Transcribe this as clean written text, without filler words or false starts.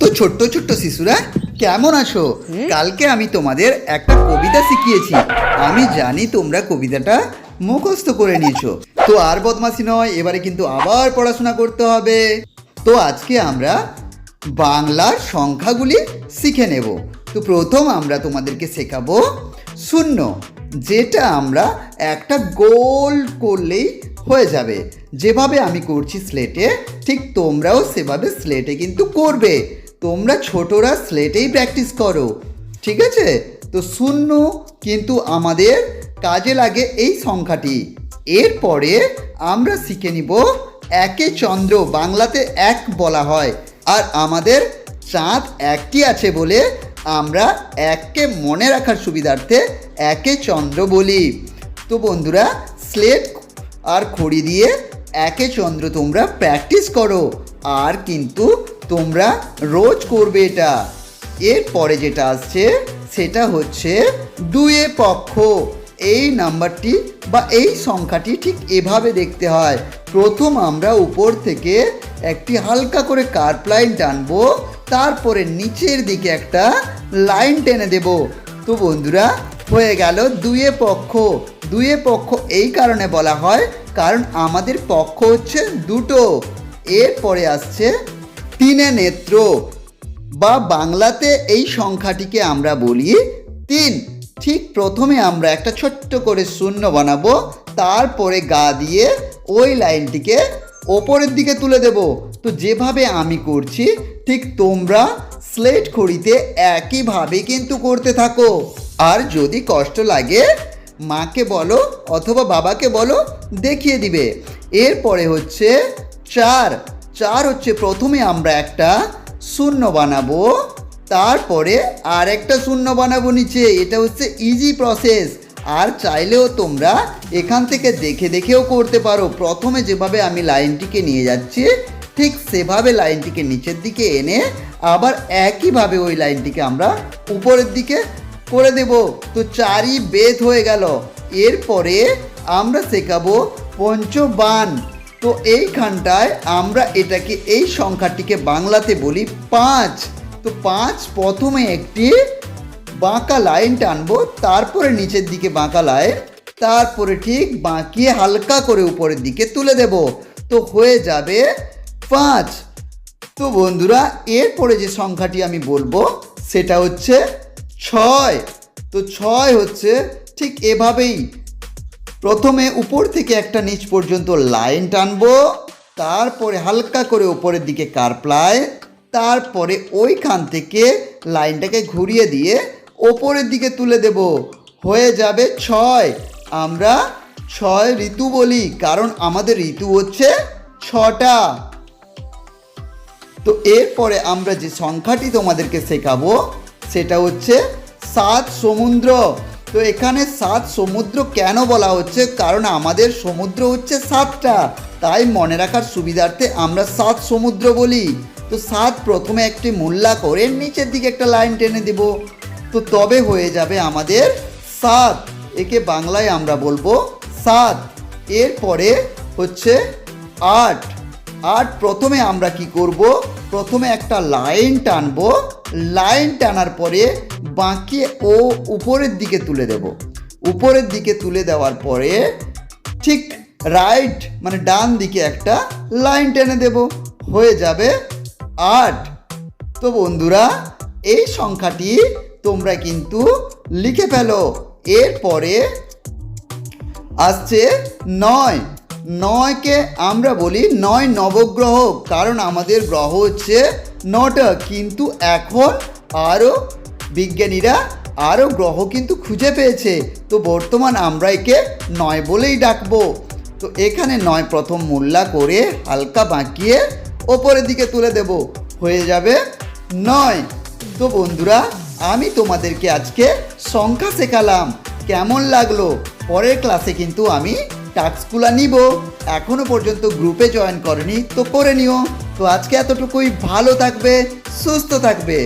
তো ছোট্ট ছোট্ট শিশুরা কেমন আছো? কালকে আমি তোমাদের একটা কবিতা শিখিয়েছি। আমি জানি তোমরা কবিতাটা মুখস্থ করে নিয়েছো। তো আর বদমাশি নয়, এবারে কিন্তু আবার পড়াশোনা করতে হবে। তো আজকে আমরা বাংলার সংখ্যাগুলি শিখে নেব। তো প্রথম আমরা তোমাদেরকে শেখাবো শূন্য, যেটা আমরা একটা গোল করলেই হয়ে যাবে। যেভাবে আমি করছি স্লেটে, ঠিক তোমরাও সেভাবে স্লেটে কিন্তু করবে। তোমরা ছোটরা স্লেটেই প্র্যাকটিস করো, ঠিক আছে? তো শূন্য কিন্তু আমাদের কাজে লাগে এই সংখ্যাটি। এরপরে আমরা শিখে নিব একে চন্দ্র, বাংলাতে এক বলা হয়। আর আমাদের চাঁদ একটি আছে বলে আমরা এককে মনে রাখার সুবিধার্থে একে চন্দ্র বলি। তো বন্ধুরা, স্লেট আর খড়ি দিয়ে একে চন্দ্র তোমরা প্র্যাকটিস করো, আর কিন্তু তোমরা রোজ করবে এটা। এরপরে যেটা আসছে সেটা হচ্ছে দুয়ে পক্ষ। এই নাম্বারটি বা এই সংখ্যাটি ঠিক এভাবে দেখতে হয়। প্রথম আমরা উপর থেকে একটি হালকা করে কার্ভ লাইন টানবো, তারপরে নিচের দিকে একটা লাইন টেনে দেব। তো বন্ধুরা, হয়ে গেল দুয়ে পক্ষ। দুয়ে পক্ষ এই কারণে বলা হয় কারণ আমাদের পক্ষ হচ্ছে দুটো। এরপরে আসছে তিনে নেত্র, বা বাংলাতে এই সংখ্যাটিকে আমরা বলি তিন। ঠিক প্রথমে আমরা একটা ছোট্ট করে শূন্য বানাবো, তারপরে গা দিয়ে ওই লাইনটিকে ওপরের দিকে তুলে দেব। তো যেভাবে আমি করছি ঠিক তোমরা স্লেট খড়িতে একইভাবে কিন্তু করতে থাকো। আর যদি কষ্ট লাগে মাকে বলো অথবা বাবাকে বলো, দেখিয়ে দিবে। এরপরে হচ্ছে চার। চার হচ্ছে প্রথমে আমরা একটা শূন্য বানাবো, তারপরে আর একটা শূন্য বানাবো নিচে। এটা হচ্ছে ইজি প্রসেস। আর চাইলেও তোমরা এখান থেকে দেখে দেখেও করতে পারো। প্রথমে যেভাবে আমি লাইনটিকে নিয়ে যাচ্ছি ঠিক সেভাবে লাইনটিকে নিচের দিকে এনে আবার একইভাবে ওই লাইনটিকে আমরা উপরের দিকে করে দেব। তো চারই বেদ হয়ে গেল। এরপরে আমরা শেখাবো পঞ্চবান। তো এইখানটায় আমরা এটাকে, এই সংখ্যাটিকে বাংলাতে বলি পাঁচ। তো পাঁচ, প্রথমে একটি বাঁকা লাইন টানবো, তারপরে নিচের দিকে বাঁকা লাইন, তারপরে ঠিক বাঁকিয়ে হালকা করে উপরের দিকে তুলে দেব। তো হয়ে যাবে পাঁচ। তো বন্ধুরা, এরপরে যে সংখ্যাটি আমি বলবো সেটা হচ্ছে ছয়। তো ছয় হচ্ছে ঠিক এভাবেই প্রথমে উপর থেকে একটা নিচ পর্যন্ত লাইন টানবো, তারপরে হালকা করে উপরের দিকে কার্ভ লাইন, তারপরে ওইখান থেকে লাইনটাকে ঘুরিয়ে দিয়ে ওপরের দিকে তুলে দেব। হয়ে যাবে ছয়। আমরা ছয় ঋতু বলি কারণ আমাদের ঋতু হচ্ছে ছটা। তো এরপরে আমরা যে সংখ্যাটি তোমাদেরকে শেখাবো সেটা হচ্ছে সাত সমুদ্র। তো এখানে সাত সমুদ্র কেন বলা হচ্ছে? কারণ আমাদের সমুদ্র হচ্ছে সাতটা, তাই মনে রাখার সুবিধার্থে আমরা সাত সমুদ্র বলি। তো সাত প্রথমে একটি মুল্লা করে নিচের দিকে একটা লাইন টেনে দেব। তো তবে হয়ে যাবে আমাদের সাত। একে বাংলায় আমরা বলবো সাত। এরপরে হচ্ছে আট। আট, প্রথমে আমরা কি করব? প্রথমে একটা লাইন টানবো, লাইন টানার পরে বাঁকিয়ে ও উপরের দিকে তুলে দেব। উপরের দিকে তুলে দেওয়ার পরে ঠিক রাইট মানে ডান দিকে একটা লাইন টেনে দেব। হয়ে যাবে আট। তো বন্ধুরা, এই সংখ্যাটি তোমরা কিন্তু লিখে ফেলো। এরপরে আসছে নয়। নয়কে আমরা বলি নয় নবগ্রহ, কারণ আমাদের গ্রহ হচ্ছে নটা। কিন্তু এখন আরও বিজ্ঞানীরা আরও গ্রহ কিন্তু খুঁজে পেয়েছে। তো বর্তমান আমরা একে নয় বলেই ডাকবো। তো এখানে নয় প্রথম মুল্লা করে হালকা বাঁকিয়ে ওপরের দিকে তুলে দেব। হয়ে যাবে নয়। তো বন্ধুরা, আমি তোমাদেরকে আজকে সংখ্যা শেখালাম। কেমন লাগলো? পরের ক্লাসে কিন্তু আমি টাস্কগুলো নিব। এখনো পর্যন্ত গ্রুপে জয়েন করনি তো করে নিও। তো আজকে এতটুকুই। ভালো থাকবে, সুস্থ থাকবে।